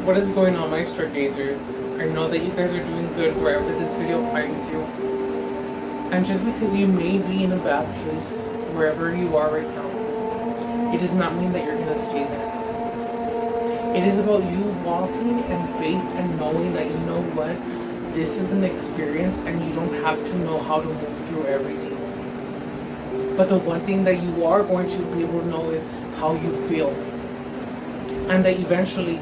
What is going on, my stargazers? I know that you guys are doing good wherever this video finds you. And just because you may be in a bad place wherever you are right now, it does not mean that you're gonna stay there. It is about you walking in faith and knowing that, you know what, this is an experience and you don't have to know how to move through everything. But the one thing that you are going to be able to know is how you feel. And that eventually,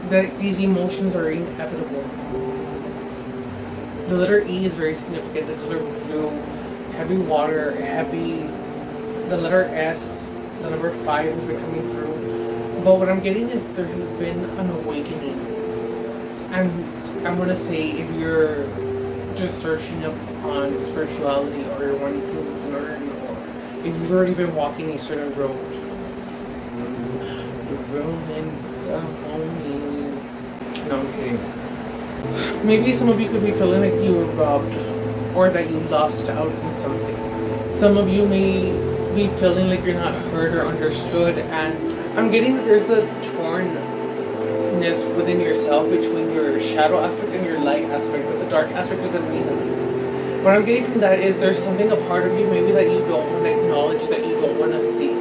that these emotions are inevitable. The letter E is very significant. The color blue, heavy water, heavy. The letter S, the number 5 has been coming through. But what I'm getting is there has been an awakening. And I'm gonna say, if you're just searching up on spirituality, or you're wanting to learn, or if you've already been walking a certain road, you're rolling the homie. No, I'm kidding. Maybe some of you could be feeling like you were robbed, or that you lost out on something. Some of you may be feeling like you're not heard or understood, and I'm getting that there's a tornness within yourself between your shadow aspect and your light aspect, but the dark aspect doesn't mean that. What I'm getting from that is there's something, a part of you maybe that you don't want to acknowledge, that you don't want to see.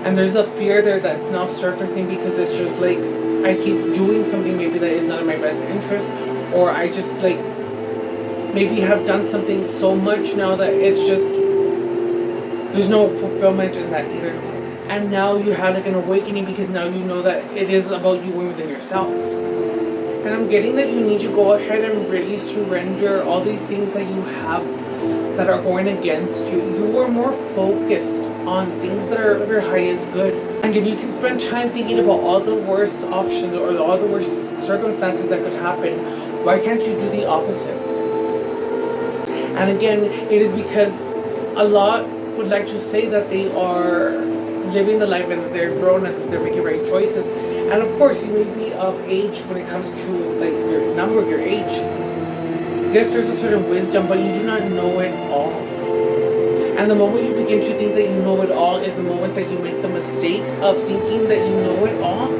And there's a fear there that's now surfacing because it's just like, I keep doing something maybe that is not in my best interest, or I just like maybe have done something so much now that it's just, there's no fulfillment in that either. And now you have like an awakening because now you know that it is about you within yourself. And I'm getting that you need to go ahead and really surrender all these things that you have that are going against you. You are more focused on things that are of your highest good. And if you can spend time thinking about all the worst options or all the worst circumstances that could happen, why can't you do the opposite? And again, it is because a lot would like to say that they are living the life and that they're grown and that they're making right choices. And of course, you may be of age when it comes to like your number, your age. Yes, there's a certain wisdom, but you do not know it all. And the moment you begin to think that you know it all is the moment that you make the mistake of thinking that you know it all.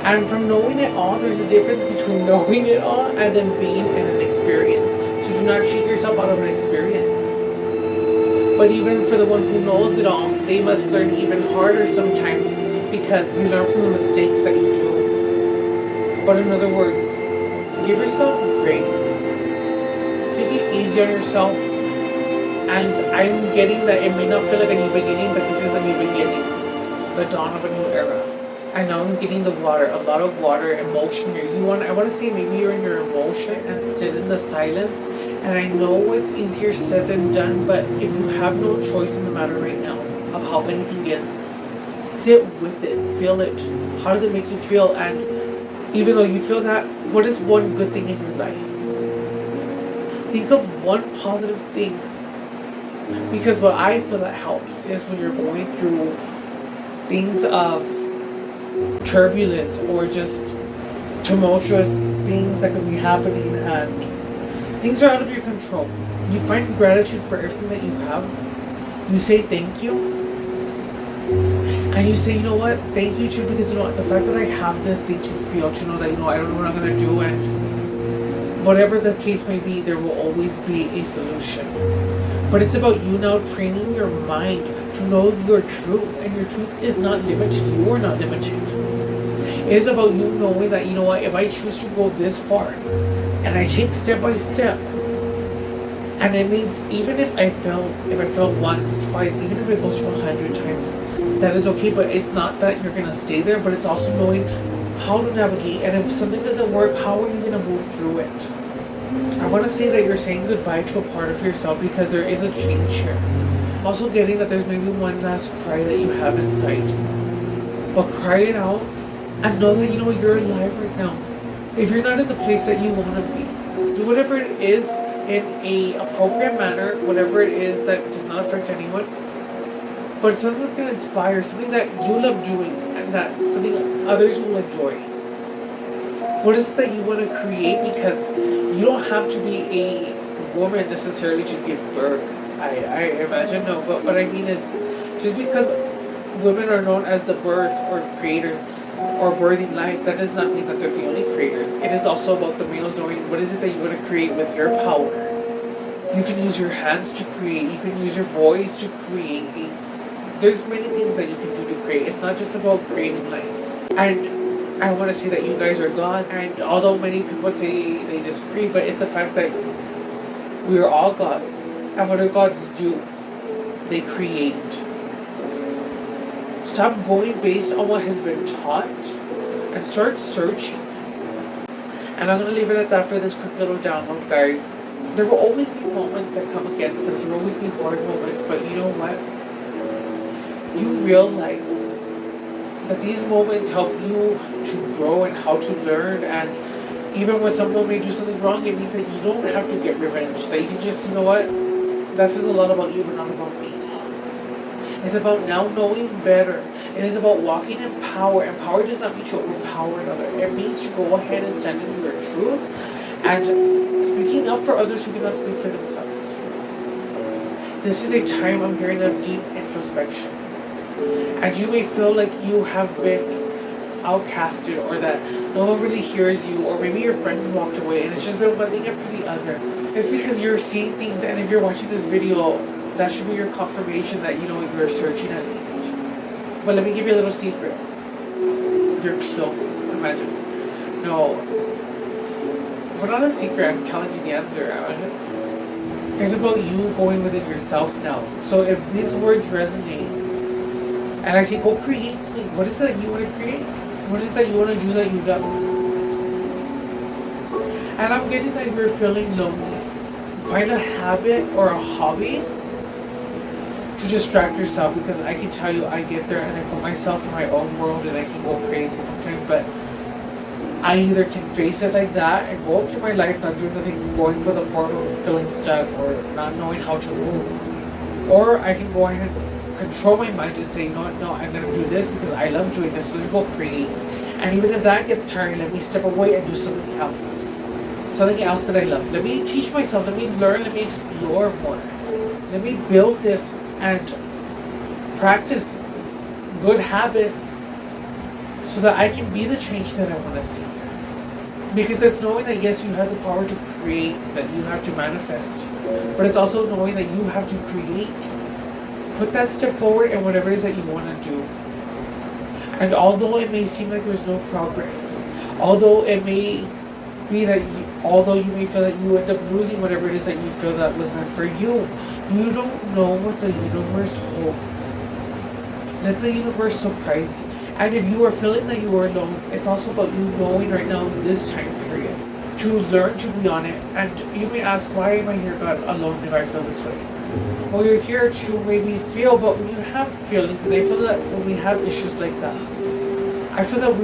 And from knowing it all, there's a difference between knowing it all and then being in an experience. So do not cheat yourself out of an experience. But even for the one who knows it all, they must learn even harder sometimes because you learn from the mistakes that you do. But in other words, give yourself grace. Take it easy on yourself. And I'm getting that it may not feel like a new beginning, but this is a new beginning. The dawn of a new era. I know I'm getting the water, a lot of water, emotion here. I want to say maybe you're in your emotion and sit in the silence. And I know it's easier said than done, but if you have no choice in the matter right now of how anything is, sit with it, feel it. How does it make you feel? And even though you feel that, what is one good thing in your life? Think of one positive thing. Because what I feel that helps is when you're going through things of turbulence or just tumultuous things that could be happening and things are out of your control. You find gratitude for everything that you have. You say thank you. And you say, you know what, thank you too, because you know what, the fact that I have this thing to feel, to know that, you know, I don't know what I'm going to do, and whatever the case may be, there will always be a solution. But it's about you now training your mind to know your truth, and your truth is not limited. You are not limited. It is about you knowing that, you know what, if I choose to go this far, and I take step by step, and it means even if I fail once, twice, even if it goes to 100 times, that is okay. But it's not that you're gonna stay there, but it's also knowing how to navigate. And if something doesn't work, how are you gonna move through it? I want to say that you're saying goodbye to a part of yourself because there is a change here. Also getting that there's maybe one last cry that you have inside. But cry it out and know that, you know, you're alive right now. If you're not in the place that you want to be, do whatever it is in a appropriate manner, whatever it is that does not affect anyone. But something that's going to inspire, something that you love doing and that something others will enjoy. What is it that you want to create? Because you don't have to be a woman necessarily to give birth. I imagine, no, but what I mean is, just because women are known as the birth or creators or birthing life, that does not mean that they're the only creators. It is also about the males knowing what is it that you want to create with your power. You can use your hands to create. You can use your voice to create. There's many things that you can do to create. It's not just about creating life. And I want to say that you guys are gods. And although many people say they disagree, but it's the fact that we are all gods. And what do gods do? They create. Stop going based on what has been taught and start searching. And I'm going to leave it at that for this quick little download, guys. There will always be moments that come against us. There will always be hard moments. But you know what? You realize that these moments help you to grow and how to learn. And even when someone may do something wrong, it means that you don't have to get revenge. That you can just, you know what? That says a lot about you, but not about me. It's about now knowing better. It is about walking in power. And power does not mean to overpower another. It means to go ahead and stand in your truth and speaking up for others who cannot speak for themselves. This is a time I'm hearing of deep introspection. And you may feel like you have been outcasted or that no one really hears you, or maybe your friends walked away and it's just been one thing after the other. It's because you're seeing things, and if you're watching this video, that should be your confirmation that you know you're searching at least. But let me give you a little secret. You're close. Imagine. No. But not a secret, I'm telling you the answer. It's about you going within yourself now. So if these words resonate, and I say go create something, what is that you want to create? What is that you want to do that you love? And I'm getting that you're feeling lonely. Find a habit or a hobby to distract yourself, because I can tell you I get there and I put myself in my own world and I can go crazy sometimes, but I either can face it like that and go through my life not doing nothing, going with a form of feeling stuck or not knowing how to move, or I can go ahead and control my mind and say, no, I'm going to do this because I love doing this, so let me go create. And even if that gets tiring, let me step away and do something else that I love. Let me teach myself, let me learn, let me explore more. Let me build this and practice good habits so that I can be the change that I want to see. Because that's knowing that yes, you have the power to create, that you have to manifest. But it's also knowing that you have to create. Put that step forward in whatever it is that you want to do. And although it may seem like there's no progress, although it may be that although you may feel that you end up losing whatever it is that you feel that was meant for you, you don't know what the universe holds. Let the universe surprise you. And if you are feeling that you are alone, it's also about you knowing right now in this time period to learn to be on it. And you may ask, why am I here, God, alone if I feel this way? Well, you're here to maybe feel, but when you have feelings, and I feel that when we have issues like that, I feel that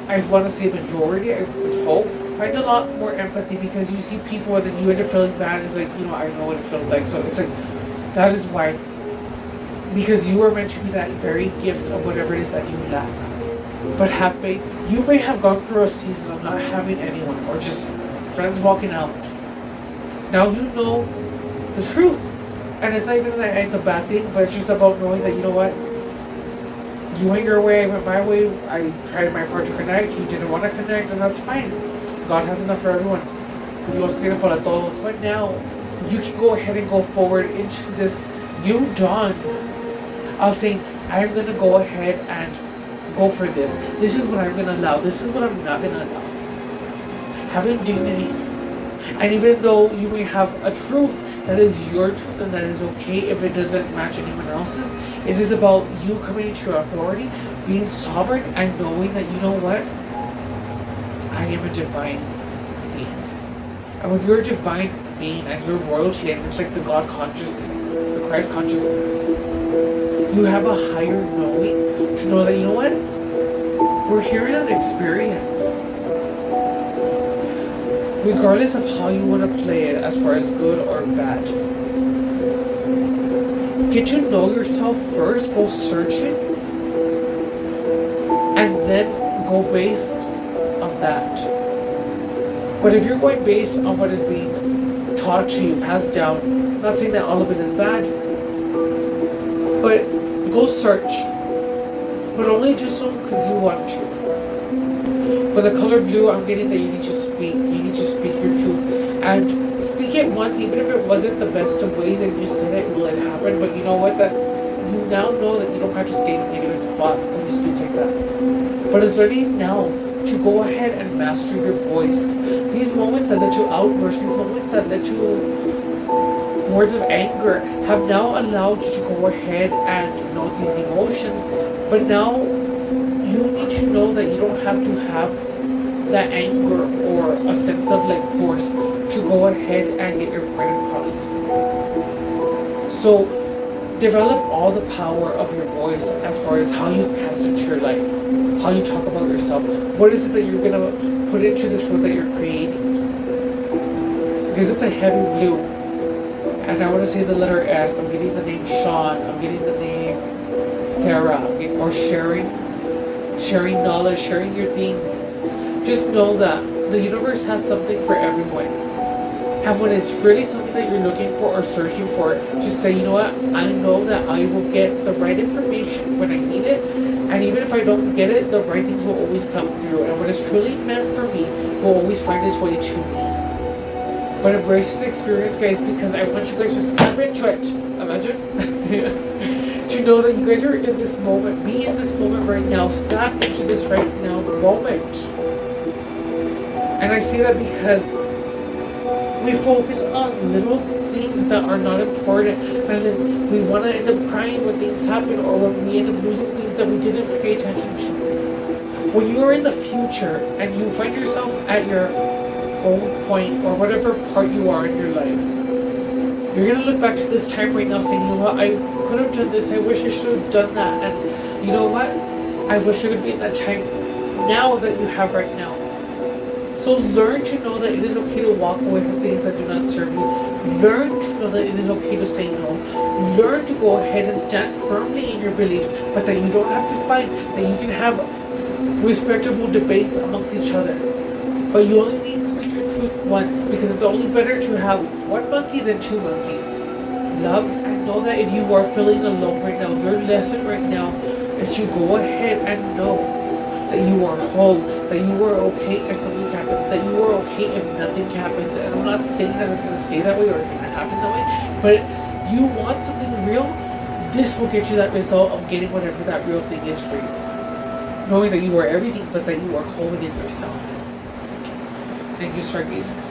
I want to say majority, I would hope, find a lot more empathy, because you see people and then you end up feeling bad. It's like, I know what it feels like. So it's like, that is why. Because you are meant to be that very gift of whatever it is that you lack. But have faith. You may have gone through a season of not having anyone, or just friends walking out. Now you know the truth. And it's not even that it's a bad thing, but it's just about knowing that, you know what? You went your way, I went my way. I tried my part to connect. You didn't want to connect, and that's fine. God has enough for everyone. Dios tiene para todos. But now, you can go ahead and go forward into this new dawn of saying, I'm going to go ahead and go for this. This is what I'm going to allow. This is what I'm not going to allow. Having dignity. And even though you may have a truth that is your truth and that is okay if it doesn't match anyone else's, it is about you coming into your authority, being sovereign, and knowing that, you know what? I am a divine being. And when you're a divine being and you're royalty, and it's like the God consciousness, the Christ consciousness, you have a higher knowing to know that, you know what? We're here in an experience. Regardless of how you want to play it, as far as good or bad. Get to know yourself first, go searching, and then go based on that. But if you're going based on what is being taught to you, passed down, I'm not saying that all of it is bad, but go search. but only do so because you want to. For the color blue, I'm getting that you need to speak. You need to speak your truth. And speak it once, even if it wasn't the best of ways that you said it, will it happen. But you know what? That you now know that you don't have to stay in a negative spot when you speak like that. But it's learning now to go ahead and master your voice. These moments that led to outbursts, these moments that led to words of anger have now allowed you to go ahead and note these emotions. But now you need to know that you don't have to have that anger or a sense of like force to go ahead and get your point across. So develop all the power of your voice as far as how you cast into your life, how you talk about yourself. What is it that you're gonna put into this world that you're creating? Because it's a heavy blue. And I want to say the letter S. I'm getting the name Sean. I'm getting the name Sarah. Or sharing knowledge, sharing your things. Just know that the universe has something for everyone. And when it's really something that you're looking for or searching for, just say, you know what? I know that I will get the right information when I need it. And even if I don't get it, the right things will always come through. And when it's truly meant for me, will always find its way to me. But embrace this experience, guys, because I want you guys to snap into it. Imagine. To know that you guys are in this moment. Be in this moment right now. Snap into this right now moment. And I say that because we focus on little things that are not important. And then we want to end up crying when things happen, or when we end up losing things that we didn't pay attention to. When you are in the future and you find yourself at your own point or whatever part you are in your life, you're gonna look back to this time right now saying, you know what, I could have done this, I wish I should have done that, and you know what, I wish I could be in that time now that you have right now. So learn to know that it is okay to walk away from things that do not serve you. Learn to know that it is okay to say no. Learn to go ahead and stand firmly in your beliefs, but that you don't have to fight, that you can have respectable debates amongst each other. But you only need to speak your truth once, because it's only better to have one monkey than two monkeys. Love, and know that if you are feeling alone right now, your lesson right now is to go ahead and know that you are whole, that you are okay if something happens, that you are okay if nothing happens. And I'm not saying that it's going to stay that way or it's going to happen that way, but you want something real, this will get you that result of getting whatever that real thing is for you. Knowing that you are everything, but that you are whole within yourself. Thank you, stargazers.